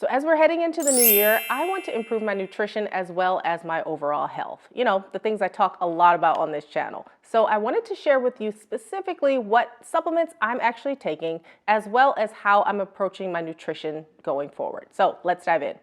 So as we're heading into the new year, I want to improve my nutrition as well as my overall health. You know, the things I talk a lot about on this channel. So I wanted to share with you specifically what supplements I'm actually taking, as well as how I'm approaching my nutrition going forward. So let's dive in.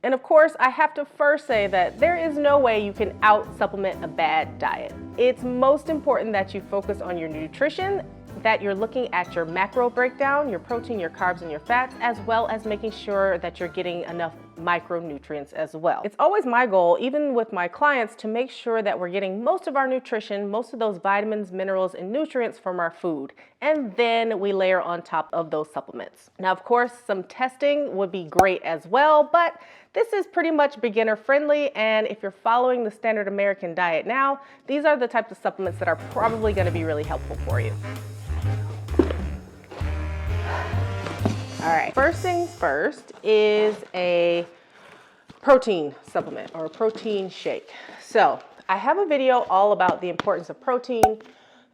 And of course, I have to first say that there is no way you can out-supplement a bad diet. It's most important that you focus on your nutrition, that you're looking at your macro breakdown, your protein, your carbs, and your fats, as well as making sure that you're getting enough micronutrients as well. It's always my goal, even with my clients, to make sure that we're getting most of our nutrition, most of those vitamins, minerals, and nutrients from our food. And then we layer on top of those supplements. Now, of course, some testing would be great as well, but this is pretty much beginner friendly. And if you're following the standard American diet now, these are the types of supplements that are probably going to be really helpful for you. All right, first things first is a protein supplement or a protein shake. So I have a video all about the importance of protein,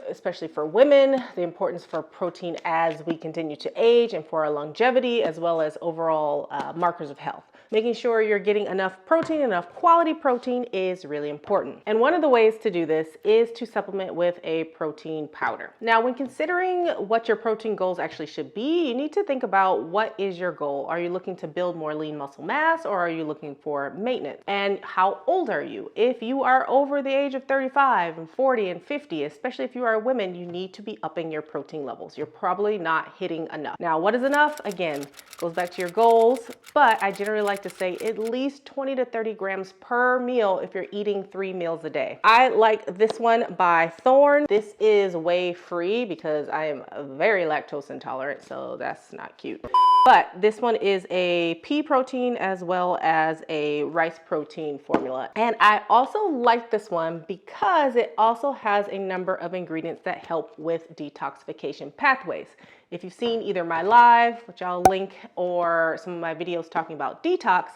especially for women, the importance for protein as we continue to age and for our longevity, as well as overall markers of health. Making sure you're getting enough protein, enough quality protein is really important. And one of the ways to do this is to supplement with a protein powder. Now, when considering what your protein goals actually should be, you need to think about what is your goal. Are you looking to build more lean muscle mass, or are you looking for maintenance? And how old are you? If you are over the age of 35 and 40 and 50, especially if you are a woman, you need to be upping your protein levels. You're probably not hitting enough. Now, what is enough? Again, goes back to your goals, but I generally like to say at least 20 to 30 grams per meal if you're eating 3 meals a day. I like this one by Thorne. This is whey free because I am very lactose intolerant, so that's not cute. But this one is a pea protein as well as a rice protein formula. And I also like this one because it also has a number of ingredients that help with detoxification pathways. If you've seen either my live, which I'll link, or some of my videos talking about detox,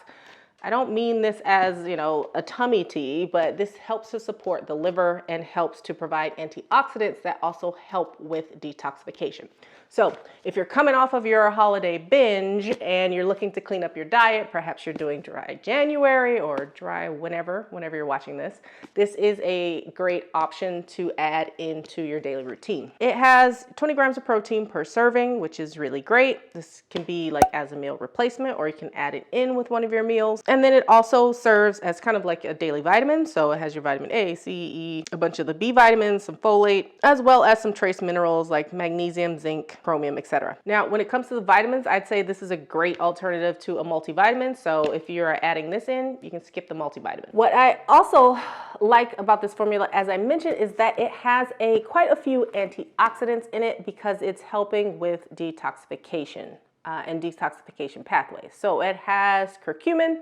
I don't mean this as, you know, a tummy tea, but this helps to support the liver and helps to provide antioxidants that also help with detoxification. So if you're coming off of your holiday binge and you're looking to clean up your diet, perhaps you're doing dry January or dry whenever you're watching this, this is a great option to add into your daily routine. It has 20 grams of protein per serving, which is really great. This can be like as a meal replacement, or you can add it in with one of your meals. And then it also serves as kind of like a daily vitamin. So it has your vitamin A, C, E, a bunch of the B vitamins, some folate, as well as some trace minerals like magnesium, zinc, chromium, etc. Now, when it comes to the vitamins, I'd say this is a great alternative to a multivitamin. So if you're adding this in, you can skip the multivitamin. What I also like about this formula, as I mentioned, is that it has quite a few antioxidants in it because it's helping with detoxification and detoxification pathways. So it has curcumin,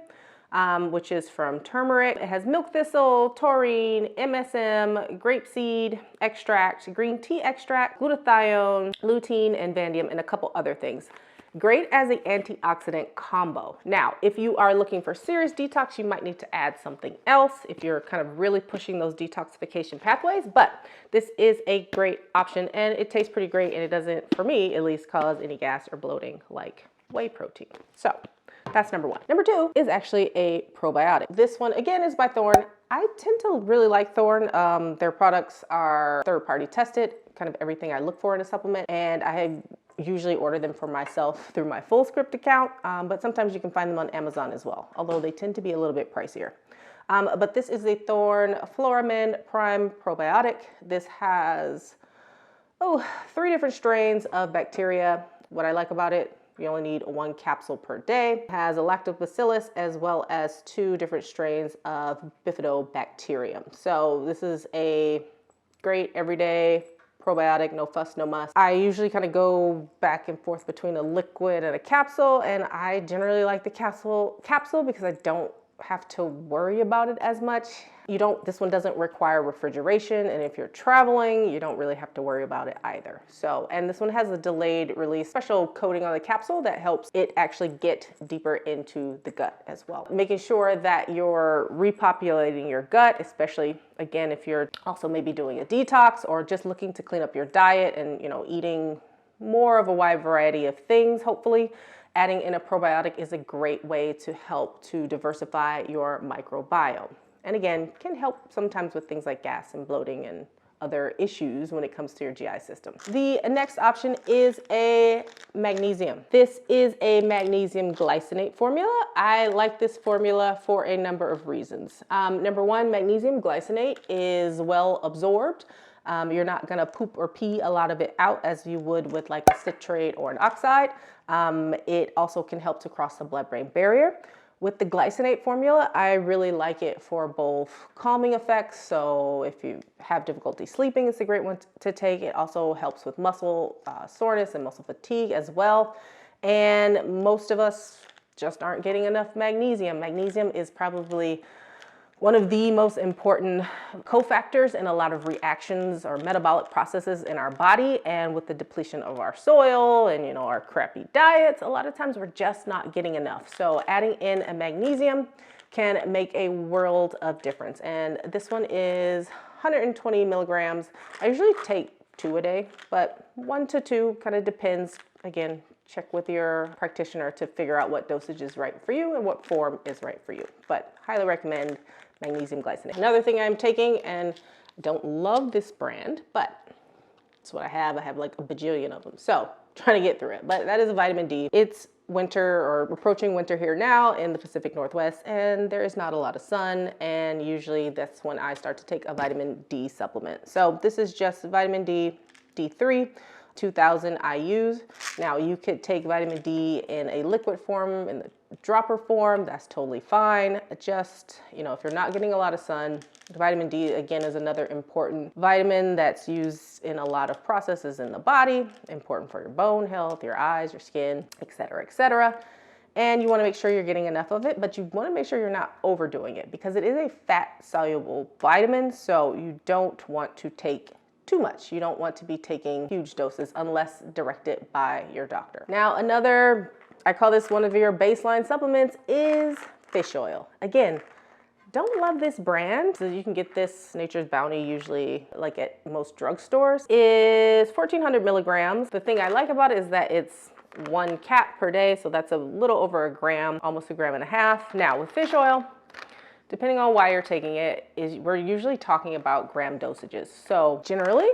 which is from turmeric. It has milk thistle, taurine, MSM, grapeseed extract, green tea extract, glutathione, lutein, and vanadium, and a couple other things. Great as an antioxidant combo. Now, if you are looking for serious detox, you might need to add something else if you're kind of really pushing those detoxification pathways, but this is a great option and it tastes pretty great, and it doesn't, for me at least, cause any gas or bloating like whey protein. So that's number one. Number two is actually a probiotic. This one, again, is by Thorne. I tend to really like Thorne. Their products are third-party tested, kind of everything I look for in a supplement, and I usually order them for myself through my Fullscript account, but sometimes you can find them on Amazon as well, although they tend to be a little bit pricier. But this is the Thorne Floramin Prime Probiotic. This has 3 different strains of bacteria. What I like about it, you only need 1 capsule per day. It has a lactobacillus as well as 2 different strains of bifidobacterium. So this is a great everyday probiotic, no fuss, no muss. I usually kind of go back and forth between a liquid and a capsule, and I generally like the capsule because I don't have to worry about it as much. This one doesn't require refrigeration, and if you're traveling, you don't really have to worry about it either. So, and this one has a delayed release special coating on the capsule that helps it actually get deeper into the gut as well. Making sure that you're repopulating your gut, especially again, if you're also maybe doing a detox or just looking to clean up your diet and, you know, eating more of a wide variety of things, hopefully, adding in a probiotic is a great way to help to diversify your microbiome. And again, can help sometimes with things like gas and bloating and other issues when it comes to your GI system. The next option is a magnesium. This is a magnesium glycinate formula. I like this formula for a number of reasons. Number one, magnesium glycinate is well absorbed. You're not gonna poop or pee a lot of it out as you would with like a citrate or an oxide. It also can help to cross the blood-brain barrier. With the glycinate formula, I really like it for both calming effects. So if you have difficulty sleeping, it's a great one to take. It also helps with muscle soreness and muscle fatigue as well. And most of us just aren't getting enough magnesium. Magnesium is probably one of the most important cofactors in a lot of reactions or metabolic processes in our body. And with the depletion of our soil and, you know, our crappy diets, a lot of times we're just not getting enough. So adding in a magnesium can make a world of difference. And this one is 120 milligrams. I usually take 2 a day, but 1 to 2 kind of depends. Again, check with your practitioner to figure out what dosage is right for you and what form is right for you. But highly recommend magnesium glycinate. Another thing I'm taking, and I don't love this brand, but it's what I have. I have like a bajillion of them. So trying to get through it, but that is a vitamin D. It's winter or approaching winter here now in the Pacific Northwest, and there is not a lot of sun. And usually that's when I start to take a vitamin D supplement. So this is just vitamin D, D3, 2000 IUs. Now you could take vitamin D in a liquid form, in the dropper form, that's totally fine. Just, you know, if you're not getting a lot of sun, vitamin D again is another important vitamin that's used in a lot of processes in the body, important for your bone health, your eyes, your skin, etc., etc. And you want to make sure you're getting enough of it, but you want to make sure you're not overdoing it because it is a fat soluble vitamin, so you don't want to take too much. You don't want to be taking huge doses unless directed by your doctor. Now, another, I call this one of your baseline supplements, is fish oil. Again, don't love this brand. So you can get this Nature's Bounty usually like at most drugstores. Is 1400 milligrams. The thing I like about it is that it's 1 cap per day. So that's a little over a gram, almost a gram and a half. Now with fish oil, depending on why you're taking it, we're usually talking about gram dosages. So generally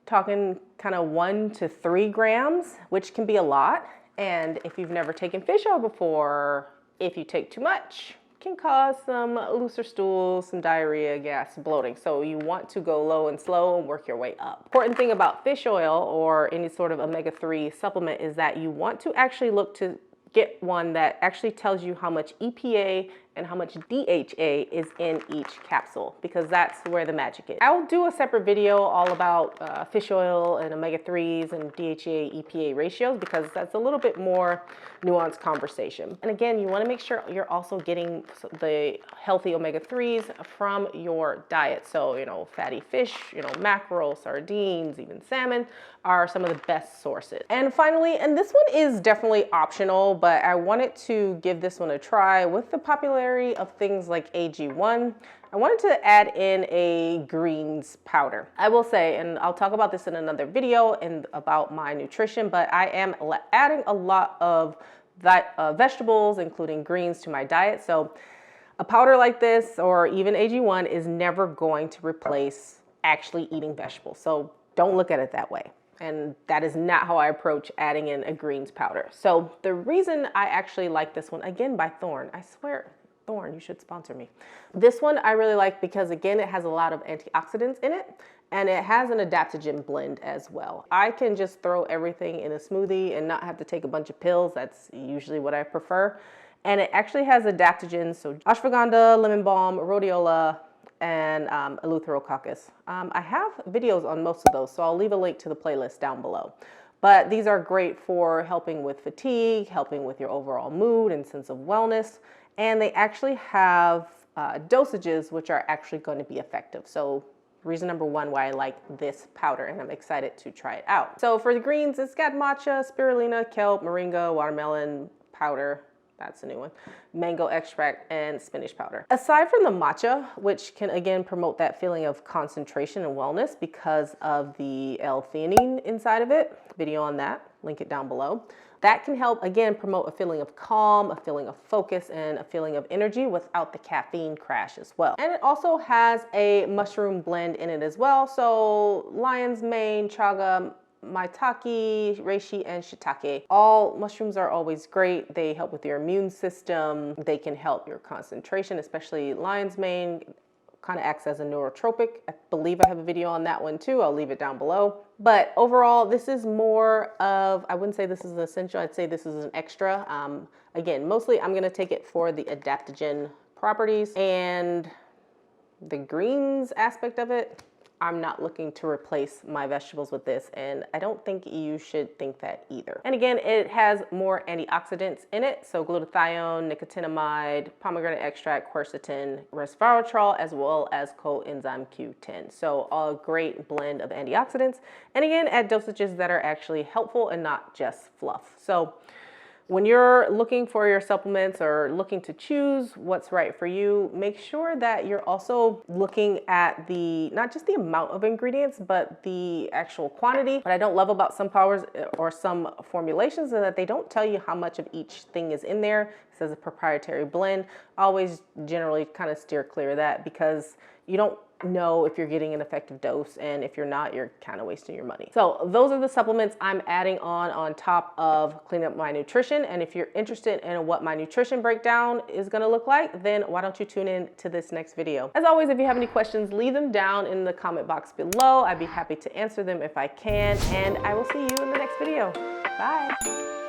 talking kind of 1 to 3 grams, which can be a lot. And if you've never taken fish oil before, if you take too much, can cause some looser stools, some diarrhea, gas, bloating. So you want to go low and slow and work your way up. Important thing about fish oil or any sort of omega-3 supplement is that you want to actually look to get one that actually tells you how much EPA and how much DHA is in each capsule, because that's where the magic is. I'll do a separate video all about fish oil and omega-3s and DHA EPA ratios because that's a little bit more nuanced conversation. And again, you want to make sure you're also getting the healthy omega-3s from your diet. So, you know, fatty fish, you know, mackerel, sardines, even salmon are some of the best sources. And finally, and this one is definitely optional, but I wanted to give this one a try with the popularity of things like AG1. I wanted to add in a greens powder. I will say, and I'll talk about this in another video and about my nutrition, but I am adding a lot of vegetables, including greens, to my diet. So a powder like this or even AG1 is never going to replace actually eating vegetables. So don't look at it that way. And that is not how I approach adding in a greens powder. So the reason I actually like this one, again by Thorne, I swear, Thorne, you should sponsor me. This one I really like because again, it has a lot of antioxidants in it and it has an adaptogen blend as well. I can just throw everything in a smoothie and not have to take a bunch of pills. That's usually what I prefer. And it actually has adaptogens, so ashwagandha, lemon balm, rhodiola, and eleutherococcus. I have videos on most of those, so I'll leave a link to the playlist down below. But these are great for helping with fatigue, helping with your overall mood and sense of wellness. And they actually have dosages which are actually going to be effective. So reason number one why I like this powder, and I'm excited to try it out. So for the greens, it's got matcha, spirulina, kelp, moringa, watermelon powder. That's a new one. Mango extract and spinach powder. Aside from the matcha, which can again promote that feeling of concentration and wellness because of the L-theanine inside of it, video on that, link it down below. That can help, again, promote a feeling of calm, a feeling of focus, and a feeling of energy without the caffeine crash as well. And it also has a mushroom blend in it as well. So lion's mane, chaga, maitake, reishi, and shiitake. All mushrooms are always great. They help with your immune system. They can help your concentration, especially lion's mane. Kind of acts as a neurotropic. I believe I have a video on that one too. I'll leave it down below. But overall, this is more of, I wouldn't say this is an essential. I'd say this is an extra. Again, mostly I'm going to take it for the adaptogen properties and the greens aspect of it. I'm not looking to replace my vegetables with this, and I don't think you should think that either. And again, it has more antioxidants in it, so glutathione, nicotinamide, pomegranate extract, quercetin, resveratrol, as well as coenzyme Q10. So a great blend of antioxidants, and again, at dosages that are actually helpful and not just fluff. So when you're looking for your supplements or looking to choose what's right for you, make sure that you're also looking at not just the amount of ingredients, but the actual quantity. What I don't love about some powders or some formulations is that they don't tell you how much of each thing is in there. It says a proprietary blend. I always generally kind of steer clear of that because you don't know if you're getting an effective dose, and if you're not, you're kind of wasting your money. So those are the supplements I'm adding on top of cleaning up my nutrition. And if you're interested in what my nutrition breakdown is going to look like, then why don't you tune in to this next video? As always, if you have any questions, leave them down in the comment box below. I'd be happy to answer them if I can, and I will see you in the next video. Bye.